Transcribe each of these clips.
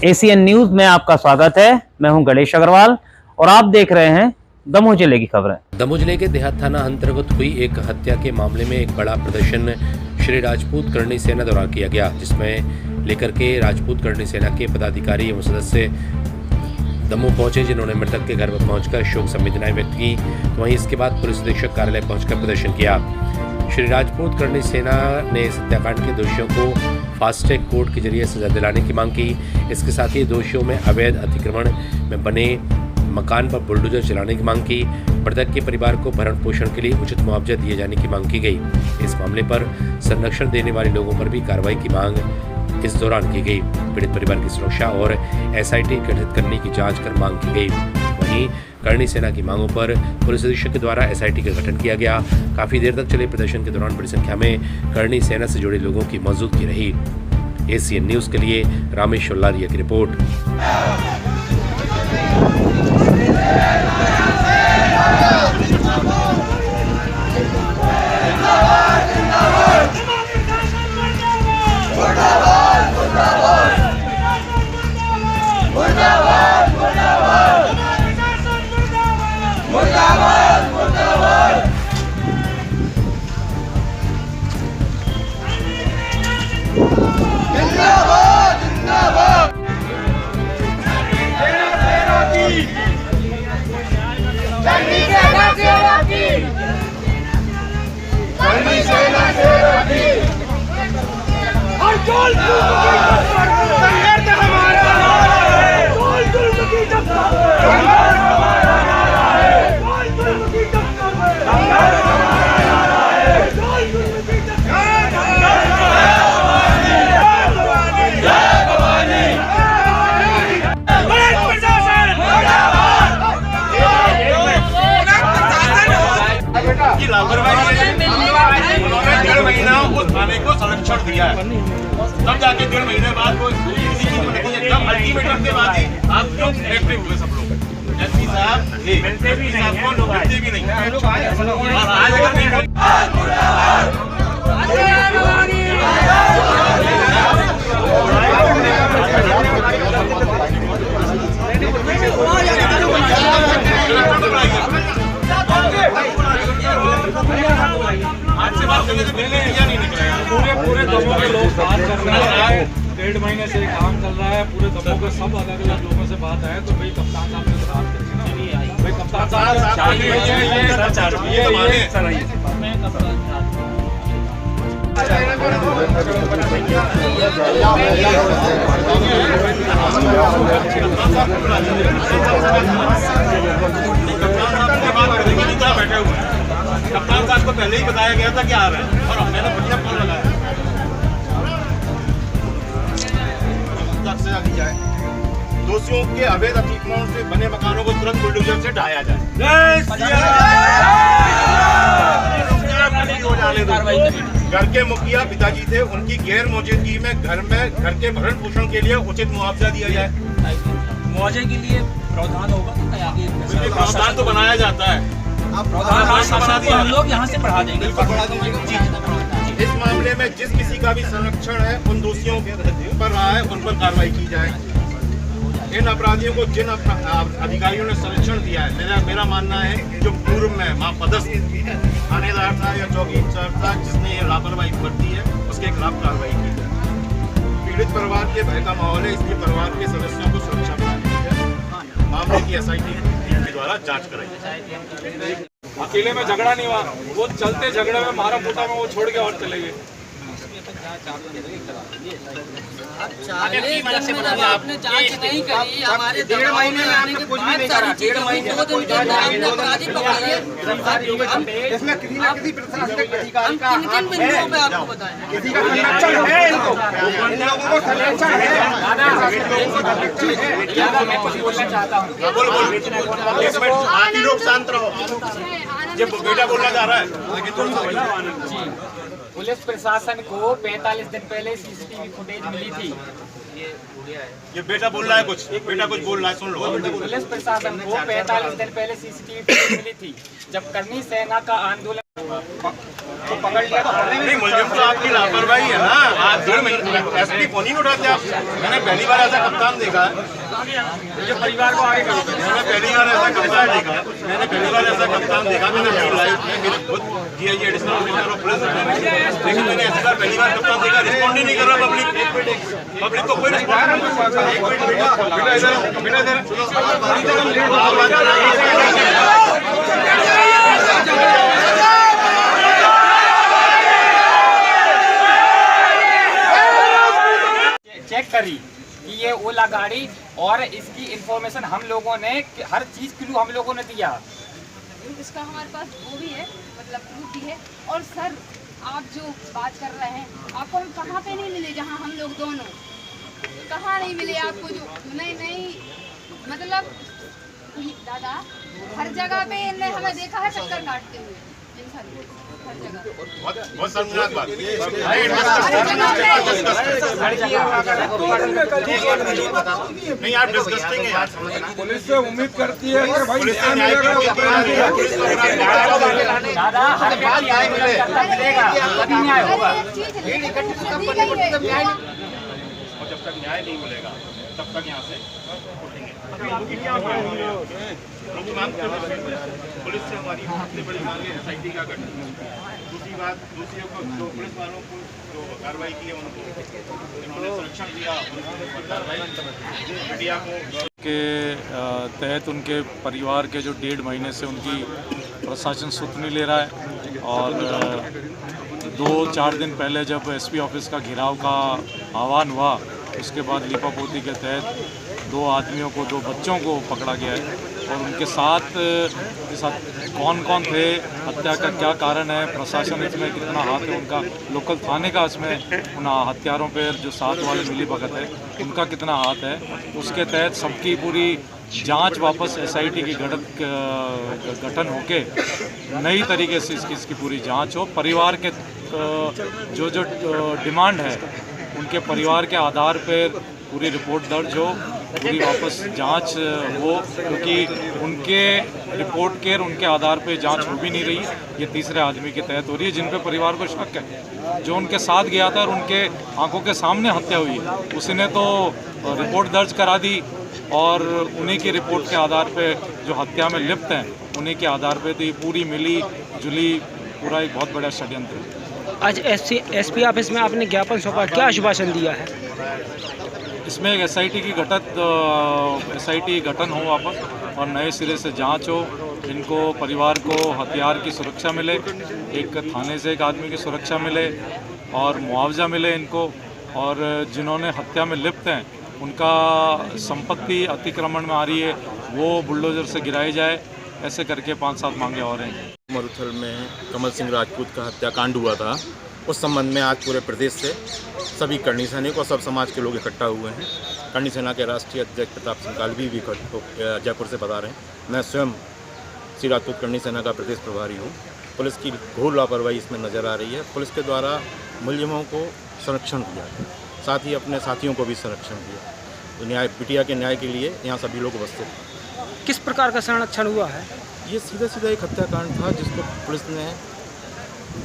ACN news में आपका स्वागत है। मैं हूं गणेश अग्रवाल और आप देख रहे हैं दमोह जिले की खबरें। दमोह जिले के देहात थाना अंतर्गत हुई एक हत्या के मामले में एक बड़ा प्रदर्शन श्री राजपूत करणी सेना द्वारा किया गया, जिसमें लेकर के राजपूत करणी सेना के पदाधिकारी एवं सदस्य दमोह पहुंचे, जिन्होंने मृतक के घर पर पहुंचकर शोक संवेदनाएं व्यक्त की। तो वहीं इसके बाद पुलिस अधीक्षक कार्यालय पहुंचकर प्रदर्शन किया। श्री राजपूत करणी सेना ने इस हत्याकांड के दोषियों को फास्ट ट्रैक कोर्ट के जरिए सजा दिलाने की मांग की। इसके साथ ही दोषियों में अवैध अतिक्रमण में बने मकान पर बुलडोजर चलाने की मांग की। मृतक के परिवार को भरण पोषण के लिए उचित मुआवजा दिए जाने की मांग की गई। इस मामले पर संरक्षण देने वाले लोगों पर भी कार्रवाई की मांग इस दौरान की गई। पीड़ित परिवार की सुरक्षा और एसआईटी गठित करने की जांच कर मांग की गई। वहीं करणी सेना की मांगों पर पुलिस अधीक्षक के द्वारा एसआईटी का गठन किया गया। काफी देर तक चले प्रदर्शन के दौरान बड़ी संख्या में करणी सेना से जुड़े लोगों की मौजूदगी रही। एसीएन न्यूज के लिए रामेश्वर लारिया की रिपोर्ट। डेढ़ महीना उस थाने को संरक्षण दिया है, तब जाके 1.5 महीने बाद कोई किसी चीज को नहीं है। जब अल्टीमेटम के बाद ही आप लोग एक्टिव हुए सब लोग। एसपी साहब मिलते भी नहीं और आज अगर आज से बात करने से नहीं निकलेगा। पूरे दमोह के लोग बात कर रहे हैं, 1.5 महीने से काम चल रहा है। पूरे दमोह के सब अलग अलग लोगों से बात है, तो भाई कप्तान साहब से बात करेंगे ना। भाई कप्तान साहब बैठे हुए हैं। कप्तान साहब को पहले ही बताया गया था कि आ रहे हैं और मैंने बढ़िया फोन लगाया सजा दी जाए। दोषियों के अवैध अतिक्रमण से बने मकानों को तुरंत बुलडोजर से ढाया जाए। घर के मुखिया पिताजी थे, उनकी गैर मौजूदगी में घर के भरण पोषण के लिए उचित मुआवजा दिया जाए। मुआवजे के लिए प्रावधान होगा, प्रावधान तो बनाया जाता है। हम लोग यहाँ से बढ़ा देंगे। इस मामले में जिस किसी का भी संरक्षण है, उन दोषियों पर रहा है, उन पर कार्रवाई की जाए। इन अपराधियों को जिन अधिकारियों ने संरक्षण दिया है, मेरा मानना है जो पूर्व में पदस्थ थानेदार था या चौकी इंचार्ज था जिसने ये लापरवाही बरती है, उसके खिलाफ कार्रवाई की जाए। पीड़ित परिवार के भय का माहौल है, इसलिए परिवार के सदस्यों को सुरक्षा प्रदान की जाए। मामले की एसआईटी के द्वारा जांच कराई। अकेले में झगड़ा नहीं हुआ, वो चलते झगड़े में मारा फूटा में वो छोड़ के और चले गए। आपने जांच नहीं करी, हमारे 1.5 महीने में आपने कुछ भी नहीं करा। 1.5 महीने में कोई जांच नहीं, इसमें किसी न किसी प्रशासनिक अधिकारी का हाथ है। आपको बताएं किसी का संरक्षण है, इनको इन लोगों को संरक्षण है। मैं कुछ बोलना चाहता हूँ। बाकी लोग शांत रहो। जब बेटा बोलना चाह रहा है लेकिन पुलिस प्रशासन को 45 दिन पहले सीसीटीवी फुटेज मिली थी। ये बेटा बोल रहा है बेटा कुछ बोल रहा है, सुन लो। पुलिस प्रशासन को 45 दिन पहले सीसीटीवी फुटेज मिली थी। जब करनी सेना का आंदोलन तो पकड़ लिया तो नहीं, मुलजिम तो आपकी लापरवाही है ना। आज 1.5 महीने एसपी फोन ही नहीं उठाते आप। मैंने पहली बार ऐसा कप्तान देखा है। ये परिवार को आगे करो। मैंने पहली बार ऐसा कप्तान देखा है। मैंने अपनी लाइफ में मेरे खुद DIG additional officer of police, लेकिन मैंने ऐसी बार पहली बार कप्तान देखा, रिस्पॉन्ड ही नहीं कर रहा पब्लिक को कोई रिस्पॉन्ड नहीं। बेटा इधर चेक करी कि ये ओला गाड़ी, और इसकी इंफॉर्मेशन हम लोगों ने हर चीज क्लू हम लोगों ने दिया। इसका हमारे पास वो भी है, मतलब प्रूफ भी है। और सर आप जो बात कर रहे हैं, आपको हम कहाँ पे नहीं मिले, जहाँ हम लोग दोनों कहाँ नहीं मिले आपको? जो नहीं मतलब दादा हर जगह पे इनने हमें देखा है चक्कर काटते हुए, हर जगह। बहुत शर्मनाक बात। नहीं आप डिस्गस्टिंग है यार, समझना। पुलिस से उम्मीद करती है कि भाई पुलिस से न्याय मिलेगा। दादा हर व्यक्ति आंदोलन करता मिलेगा, तभी न्याय होगा। और जब तक न्याय नहीं मिलेगा तब तक यहाँ से उठेंगे। लोग मांग करते हैं पुलिस से, हमारी सबसे बड़ी मांग है SIT का गठन। दूसरी बात, दूसरी को जो पुलिस वालों को जो कार्रवाई की है, उनको इन्होंने संरक्षण दिया, उनको कार्रवाई मीडिया को के तहत उनके परिवार के जो 1.5 महीने से उनकी प्रशासन सुध नहीं ले रहा है। और 2-4 दिन पहले जब SP ऑफिस का घेराव का आह्वान हुआ, उसके बाद लीपापोती के तहत 2 आदमियों को, 2 बच्चों को पकड़ा गया है। और उनके साथ कौन कौन थे, हत्या का क्या कारण है, प्रशासन इसमें कितना हाथ है उनका, लोकल थाने का इसमें उन हत्यारों पर जो 7 वाले मिली भगत है उनका कितना हाथ है, उसके तहत सबकी पूरी जांच वापस SIT की गठन होके नई तरीके से इसकी पूरी जांच हो। परिवार के जो डिमांड है उनके परिवार के आधार पर पूरी रिपोर्ट दर्ज हो, पूरी वापस जांच हो, क्योंकि उनके रिपोर्ट के उनके आधार पे जांच हो भी नहीं रही। ये तीसरे आदमी के तहत हो रही है जिन पे परिवार को शक है। जो उनके साथ गया था और उनके आंखों के सामने हत्या हुई है, उसने तो रिपोर्ट दर्ज करा दी, और उन्हीं की रिपोर्ट के आधार पे जो हत्या में लिप्त हैं उन्हीं के आधार पे तो ये पूरी मिली जुली पूरा एक बहुत बड़ा षड्यंत्र है। आज SP ऑफिस में आपने ज्ञापन सौंपा, क्या आश्वासन दिया है? इसमें एक SIT गठन हो वापस, और नए सिरे से जांच हो, इनको परिवार को हथियार की सुरक्षा मिले, एक थाने से एक आदमी की सुरक्षा मिले, और मुआवजा मिले इनको, और जिन्होंने हत्या में लिप्त हैं उनका संपत्ति अतिक्रमण में आ रही है वो बुलडोजर से गिराई जाए। ऐसे करके 5-7 मांगे और हैं। मरुथल में कमल सिंह राजपूत का हत्याकांड हुआ था, उस संबंध में आज पूरे प्रदेश से सभी करणी सैनिक और सब समाज के लोग इकट्ठा हुए हैं। करणी सेना के राष्ट्रीय अध्यक्ष प्रताप सिंह कालवी भी जयपुर से बता रहे हैं। मैं स्वयं श्री राजपूत करणी सेना का प्रदेश प्रभारी हूँ। पुलिस की घोर लापरवाही इसमें नज़र आ रही है। पुलिस के द्वारा मुलजिमों को संरक्षण दिया है, साथ ही अपने साथियों को भी संरक्षण दिया। तो न्याय, बिटिया के न्याय के लिए यहाँ सभी लोग उपस्थित हैं। किस प्रकार का संरक्षण हुआ है? ये सीधा एक हत्याकांड था जिसको पुलिस ने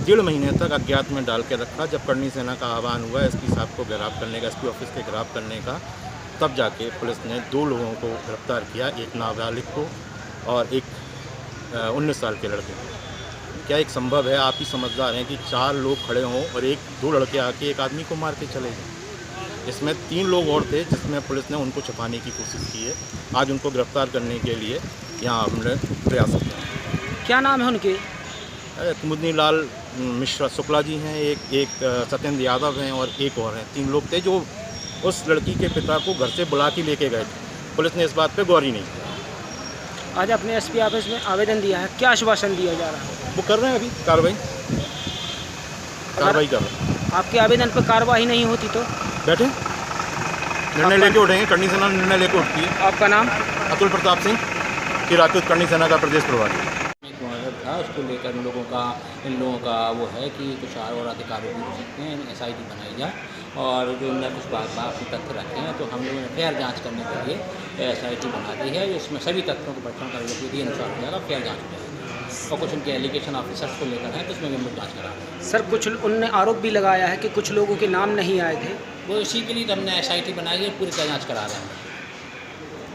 1.5 महीने तक अज्ञात में डाल के रखा। जब करणी सेना का आह्वान हुआ SP साहब को गिरफ्तार करने का, SP ऑफिस के गिरफ्तार करने का, तब जाके पुलिस ने 2 लोगों को गिरफ्तार किया, एक नाबालिग को और एक 19 साल के लड़के को। क्या एक संभव है? आप ही समझदार हैं कि 4 लोग खड़े हों और 2 लड़के आके एक आदमी को मार के चले गए। इसमें 3 लोग और थे जिसमें पुलिस ने उनको छुपाने की कोशिश की है। आज उनको गिरफ्तार करने के लिए यहाँ हमने प्रयास किया। क्या नाम है उनके? कुमुदनी लाल मिश्रा शुक्ला जी हैं, एक सत्येंद्र यादव हैं और एक और हैं। 3 लोग थे जो उस लड़की के पिता को घर से बुला के लेके गए थे। पुलिस ने इस बात पे गौर ही नहीं किया। आज अपने SP ऑफिस में आवेदन दिया है, क्या आश्वासन दिया जा रहा है? वो कर रहे हैं अभी कार्रवाई कर रहे हैं। आपके आवेदन पर कार्रवाई नहीं होती तो बैठे निर्णय लेके उठेंगे। करणी सेना निर्णय लेके उठती है। आपका नाम? अतुल प्रताप सिंह, श्री राजपूत करणी सेना का प्रदेश प्रभारी। था उसको लेकर इन लोगों का वो है कि कुछ और अधिकारी भी हो सकते हैं, SIT बनाई जाए, और जो उनने कुछ बात तथ्य रखे हैं तो हम लोगों ने फेयर जांच करने के लिए SIT बना दी है। इसमें सभी तथ्यों को बच्चों का अनुसार हो जाएगा, फेयर जाँच हो जाएगी। और कुछ उनके एलिगेशन ऑफिसर्स को लेकर हैं, तो उसमें भी हम लोग जाँच करा रहे हैं। सर कुछ उनने आरोप भी लगाया है कि कुछ लोगों के नाम नहीं आए थे। वो इसी के लिए हमने SIT बनाई है, पूरी जाँच करा रहे हैं।